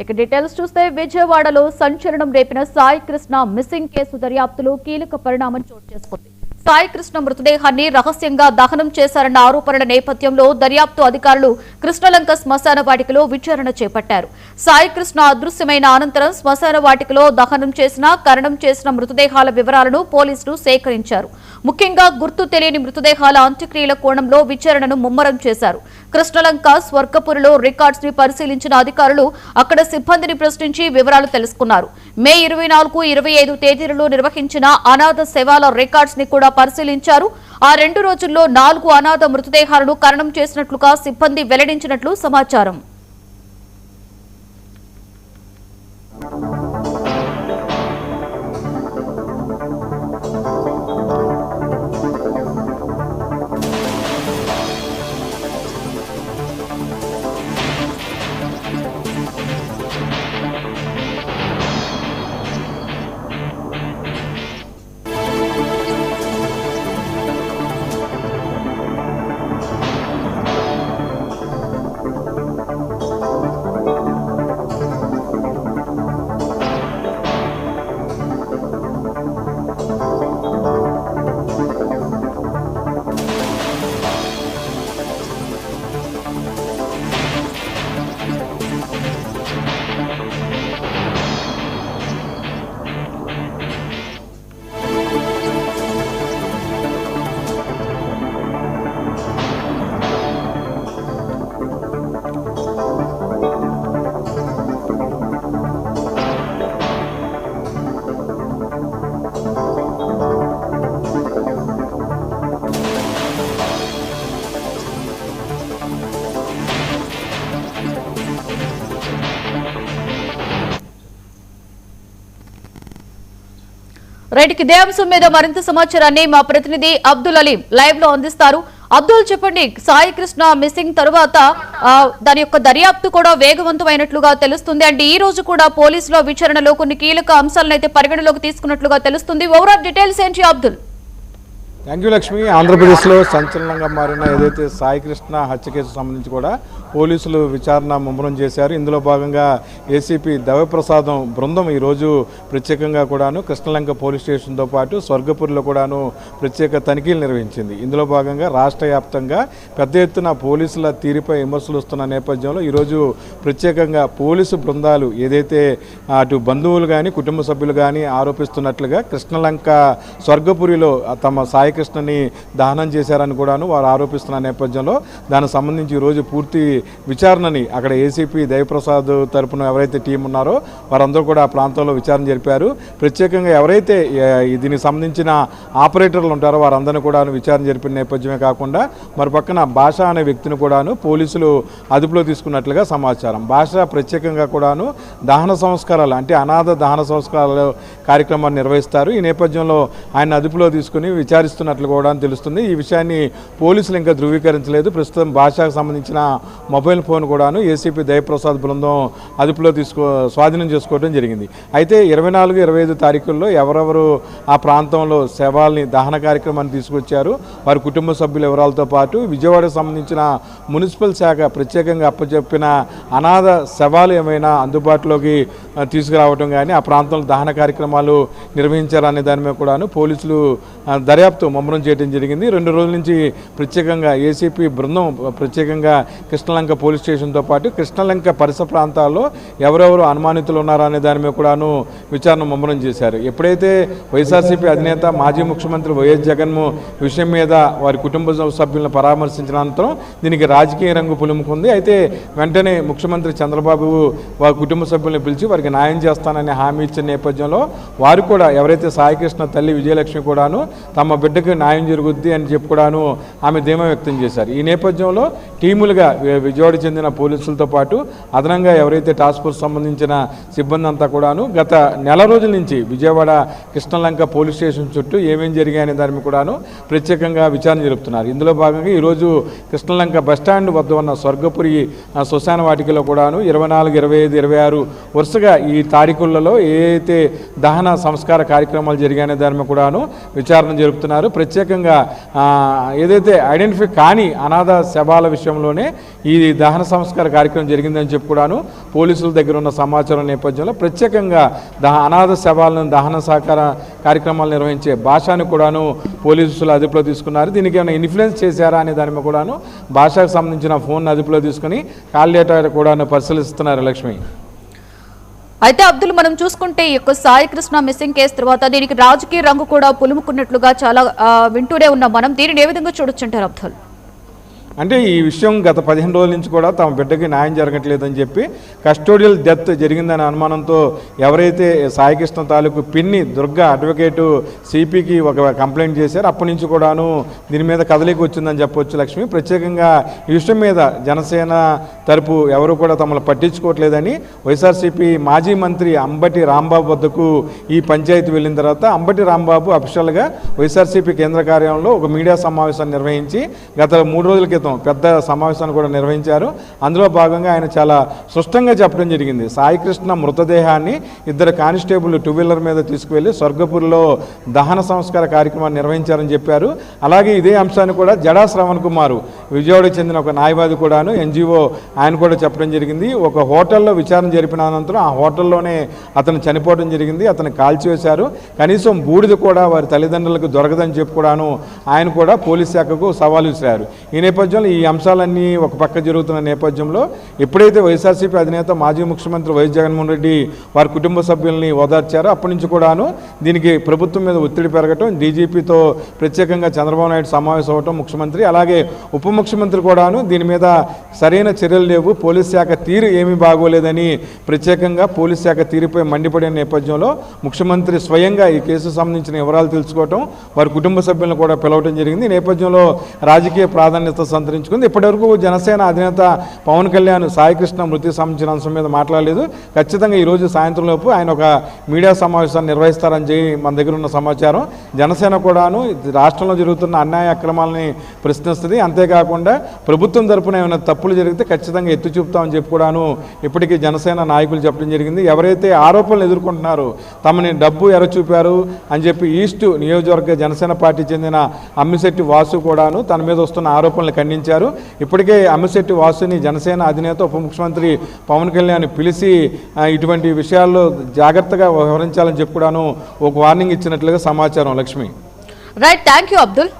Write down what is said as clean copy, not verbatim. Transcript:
ఇక డీటెయిల్స్ చూస్తే విజయవాడలో సంచలనం రేపిన సాయి కృష్ణ మిస్సింగ్ కేసు దర్యాప్తులో కీలక పరిణామం చోటు చేసుకుంది. సాయి కృష్ణ మృతదేహాన్ని రహస్యంగా దహనం చేశారన్న ఆరోపణల నేపథ్యంలో దర్యాప్తు అధికారులు కృష్ణలంక శ్మశాన వాటికలో విచారణ చేపట్టారు. సాయి కృష్ణ అదృశ్యమైన అనంతరం శ్మశాన వాటికలో దహనం చేసిన ఖననం చేసిన మృతదేహాల వివరాలను పోలీసులు సేకరించారు. ముఖ్యంగా గుర్తు తెలియని మృతదేహాల అంత్యక్రియల కోణంలో విచారణను ముమ్మరం చేశారు. కృష్ణలంక స్వర్గపురిలో రికార్డ్స్ ని పరిశీలించిన అధికారులు అక్కడ సిబ్బందిని ప్రశ్నించి వివరాలు తెలుసుకున్నారు. మే 24, 25 తేదీలలో నిర్వహించిన అనాథ శవాల రికార్డ్స్ ని కూడా పరిశీలించారు. ఆ 2 రోజుల్లో 4 అనాథ మృతదేహాలను ఖననం చేసినట్లుగా సిబ్బంది వెల్లడించినట్లు సమాచారం. రైట్, ఇదే అంశం మీద మరింత సమాచారాన్ని మా ప్రతినిధి అబ్దుల్ అలీం లైవ్ లో అందిస్తారు. అబ్దుల్, చెప్పండి, సాయి కృష్ణ మిస్సింగ్ తరువాత దాని యొక్క దర్యాప్తు కూడా వేగవంతమైనట్లుగా తెలుస్తుంది. అండ్ ఈ రోజు కూడా పోలీసుల విచారణలో కొన్ని కీలక అంశాలను అయితే పరిగణలోకి తీసుకున్నట్లుగా తెలుస్తుంది. ఓవరాల్ డీటెయిల్స్ ఏంటి అబ్దుల్? Thank you Lakshmi. ఆంధ్రప్రదేశ్లో సంచలనంగా మారిన ఏదైతే సాయి కృష్ణ హత్య కేసు సంబంధించి కూడా పోలీసులు విచారణ ముమ్మరం చేశారు. ఇందులో భాగంగా ఏసీపీ దైవప్రసాదం బృందం ఈరోజు ప్రత్యేకంగా కూడాను కృష్ణలంక పోలీస్ స్టేషన్తో పాటు స్వర్గపూర్లో కూడాను ప్రత్యేక తనిఖీలు నిర్వహించింది. ఇందులో భాగంగా రాష్ట్ర వ్యాప్తంగా పెద్ద ఎత్తున పోలీసుల తీరుపై విమర్శలు వస్తున్న నేపథ్యంలో ఈరోజు ప్రత్యేకంగా పోలీసు బృందాలు ఏదైతే అటు బంధువులు కానీ కుటుంబ సభ్యులు కానీ ఆరోపిస్తున్నట్లుగా కృష్ణలంక స్వర్గపురిలో తమ సాయి కృష్ణని దహనం చేశారని కూడాను వారు ఆరోపిస్తున్న నేపథ్యంలో దానికి సంబంధించి ఈరోజు పూర్తి విచారణని అక్కడ ఏసీపీ దయప్రసాద్ తరపున ఎవరైతే టీం ఉన్నారో వారందరూ కూడా ఆ ప్రాంతంలో విచారణ జరిపారు. ప్రత్యేకంగా ఎవరైతే దీనికి సంబంధించిన ఆపరేటర్లు ఉంటారో వారందరినీ కూడా విచారణ జరిపిన నేపథ్యమే కాకుండా మరోపక్కన భాష అనే వ్యక్తిని కూడాను పోలీసులు అదుపులో తీసుకున్నట్లుగా సమాచారం. భాష ప్రత్యేకంగా కూడాను దహన సంస్కారాలు అంటే అనాథ దహన సంస్కారాల కార్యక్రమాన్ని నిర్వహిస్తారు. ఈ నేపథ్యంలో ఆయన అదుపులో తీసుకుని విచారిస్తున్నట్లు కూడా తెలుస్తుంది. ఈ విషయాన్ని పోలీసులు ఇంకా ధృవీకరించలేదు. ప్రస్తుతం భాషకు సంబంధించిన మొబైల్ ఫోన్ కూడాను ఏసీపీ దయప్రసాద్ బృందం అదుపులో స్వాధీనం చేసుకోవడం జరిగింది. అయితే 24, 25 తారీఖుల్లో ఎవరెవరు ఆ ప్రాంతంలో శవాల్ని దహన కార్యక్రమాన్ని తీసుకొచ్చారు వారి కుటుంబ సభ్యుల వివరాలతో పాటు విజయవాడకు సంబంధించిన మున్సిపల్ శాఖ ప్రత్యేకంగా అప్పచెప్పిన అనాథ శవాలు ఏమైనా అందుబాటులోకి తీసుకురావడం కానీ ఆ ప్రాంతంలో దహన కార్యక్రమాలు నిర్వహించారనే దాని మీద కూడాను పోలీసులు దర్యాప్తు ముమ్మరం చేయడం జరిగింది. 2 రోజుల నుంచి ప్రత్యేకంగా ఏసీపీ బృందం ప్రత్యేకంగా కృష్ణలంక పోలీస్ స్టేషన్తో పాటు కృష్ణలంక పరిసర ప్రాంతాల్లో ఎవరెవరు అనుమానితులు ఉన్నారనే దాని మీద కూడాను విచారణ ముమ్మరం చేశారు. ఎప్పుడైతే వైఎస్ఆర్సీపీ అధినేత మాజీ ముఖ్యమంత్రి వైఎస్ జగన్ విషయం మీద వారి కుటుంబ సభ్యులను పరామర్శించిన అనంతరం దీనికి రాజకీయ రంగు పులుముకుంది. అయితే వెంటనే ముఖ్యమంత్రి చంద్రబాబు వారి కుటుంబ సభ్యులను పిలిచి వారికి న్యాయం చేస్తానని హామీ ఇచ్చిన నేపథ్యంలో వారు కూడా ఎవరైతే సాయి కృష్ణ తల్లి విజయలక్ష్మి కూడాను తమ బిడ్డకు న్యాయం జరుగుద్ది అని చెప్పి కూడాను ఆమె ధీమా వ్యక్తం చేశారు. ఈ నేపథ్యంలో టీములుగా విజయవాడ చెందిన పోలీసులతో పాటు అదనంగా ఎవరైతే టాస్క్ ఫోర్స్ సంబంధించిన సిబ్బంది అంతా కూడాను గత నెల రోజుల నుంచి విజయవాడ కృష్ణలంక పోలీస్ స్టేషన్ చుట్టూ ఏమేం జరిగాయనే దాని కూడాను ప్రత్యేకంగా విచారణ జరుపుతున్నారు. ఇందులో భాగంగా ఈరోజు కృష్ణలంక బస్టాండ్ వద్ద ఉన్న స్వర్గపురి శ్మశాన వాటికలో కూడాను 24, 25, 26 వరుసగా ఈ తారీఖులలో ఏ అయితే దహన సంస్కార కార్యక్రమాలు జరిగాయనే దాని కూడాను విచారణ జరుపుతున్నారు. చేస్తున్నారు. ప్రత్యేకంగా ఏదైతే ఐడెంటిఫై కాని అనాథ శవాల విషయంలోనే ఈ దహన సంస్కార కార్యక్రమం జరిగిందని చెప్పి కూడాను పోలీసుల దగ్గర ఉన్న సమాచారం నేపథ్యంలో ప్రత్యేకంగా అనాథ శవాలను దహన సహకార కార్యక్రమాలు నిర్వహించే భాషను కూడాను పోలీసులు అదుపులో తీసుకున్నారు. దీనికి ఏమైనా ఇన్ఫ్లుయెన్స్ చేశారా అనే దాని మీద కూడాను భాషకు సంబంధించిన ఫోన్ అదుపులో తీసుకుని కాల్ డేటా కూడాను పరిశీలిస్తున్నారు లక్ష్మి. అయితే అబ్దుల్, మనం చూసుకుంటే ఈ యొక్క సాయి కృష్ణ మిస్సింగ్ కేసు తర్వాత దీనికి రాజకీయ రంగు కూడా పులుముకున్నట్లుగా చాలా వింటూనే ఉన్నాం మనం. దీనిని ఏ విధంగా చూడొచ్చంటారు అబ్దుల్? అంటే ఈ విషయం గత 15 రోజుల నుంచి కూడా తమ బిడ్డకి న్యాయం జరగట్లేదని చెప్పి కస్టోడియల్ డెత్ జరిగిందనే అనుమానంతో ఎవరైతే సాయికృష్ణ తాలూకు పిన్ని దుర్గా అడ్వకేటు సిపికి ఒక కంప్లైంట్ చేశారు, అప్పటి నుంచి కూడాను దీని మీద కదలిక వచ్చిందని చెప్పవచ్చు లక్ష్మి. ప్రత్యేకంగా ఈ విషయం మీద జనసేన తరపు ఎవరు కూడా తమను పట్టించుకోవట్లేదని వైఎస్ఆర్సీపీ మాజీ మంత్రి అంబటి రాంబాబు వద్దకు ఈ పంచాయతీ వెళ్ళిన తర్వాత అంబటి రాంబాబు అఫీషియల్గా వైఎస్ఆర్సీపీ కేంద్ర కార్యాలయంలో ఒక మీడియా సమావేశాన్ని నిర్వహించి గత 3 రోజుల క్రితం పెద్ద సమావేశాన్ని కూడా నిర్వహించారు. అందులో భాగంగా ఆయన చాలా స్పష్టంగా చెప్పడం జరిగింది. సాయికృష్ణ మృతదేహాన్ని 2 కానిస్టేబుల్ 2-వీలర్ మీద తీసుకువెళ్ళి స్వర్గపూర్లో దహన సంస్కార కార్యక్రమాన్ని నిర్వహించారని చెప్పారు. అలాగే ఇదే అంశాన్ని కూడా జడా శ్రవణ్ కుమార్ విజయవాడకు చెందిన ఒక న్యాయవాది కూడాను ఎన్జిఓ ఆయన కూడా చెప్పడం జరిగింది. ఒక హోటల్లో విచారణ జరిపిన అనంతరం ఆ హోటల్లోనే అతను చనిపోవడం జరిగింది, అతను కాల్చివేశారు. కనీసం బూడిద కూడా వారి తల్లిదండ్రులకు దొరకదని చెప్పి కూడాను ఆయన కూడా పోలీస్ శాఖకు సవాలు విసిరారు. ఈ నేపథ్యంలో ఈ అంశాలన్నీ ఒక పక్క జరుగుతున్న నేపథ్యంలో ఎప్పుడైతే వైఎస్ఆర్సీపీ అధినేత మాజీ ముఖ్యమంత్రి వైఎస్ జగన్మోహన్ రెడ్డి వారి కుటుంబ సభ్యుల్ని ఓదార్చారో అప్పటి నుంచి కూడాను దీనికి ప్రభుత్వం మీద ఒత్తిడి పెరగటం, డీజీపీతో ప్రత్యేకంగా చంద్రబాబు నాయుడు సమావేశం అవటం ముఖ్యమంత్రి, అలాగే ఉప ముఖ్యమంత్రి కూడాను దీని మీద సరైన చర్యలు లేవు, పోలీస్ శాఖ తీరు ఏమీ బాగోలేదని ప్రత్యేకంగా పోలీస్ శాఖ తీరుపై మండిపడిన నేపథ్యంలో ముఖ్యమంత్రి స్వయంగా ఈ కేసుకు సంబంధించిన వివరాలు తెలుసుకోవటం, వారి కుటుంబ సభ్యులను కూడా పిలవటం జరిగింది. ఈ నేపథ్యంలో రాజకీయ ప్రాధాన్యత సంతరించుకుంది. ఇప్పటివరకు జనసేన అధినేత పవన్ కళ్యాణ్ సాయికృష్ణ మృతికి సంబంధించిన అంశం మీద మాట్లాడలేదు. ఖచ్చితంగా ఈరోజు సాయంత్రం లోపు ఆయన ఒక మీడియా సమావేశాన్ని నిర్వహిస్తారని మన దగ్గర ఉన్న సమాచారం. జనసేన కూడాను రాష్ట్రంలో జరుగుతున్న అన్యాయ అక్రమాలని ప్రశ్నిస్తుంది. అంతేకాకుండా ప్రభుత్వం తరపున ఏమైనా తప్పులు జరిగితే ఖచ్చితంగా ఎత్తి చూపుతామని చెప్పి కూడాను ఇప్పటికీ జనసేన నాయకులు చెప్పడం జరిగింది. ఎవరైతే ఆరోపణలు ఎదుర్కొంటున్నారో తమని డబ్బు ఎరచూపారు అని చెప్పి ఈస్ట్ నియోజకవర్గ జనసేన పార్టీ చెందిన అమ్మిశెట్టి వాసు కూడాను తన మీద వస్తున్న ఆరోపణలు ఖండించారు. ఇప్పటికే అమ్మిశెట్టి వాసుని జనసేన అధినేత ఉప ముఖ్యమంత్రి పవన్ కళ్యాణ్ పిలిచి ఇటువంటి విషయాల్లో జాగ్రత్తగా వ్యవహరించాలని చెప్పి కూడాను ఒక వార్నింగ్ ఇచ్చినట్లుగా సమాచారం Lakshmi. Right, thank you Abdul.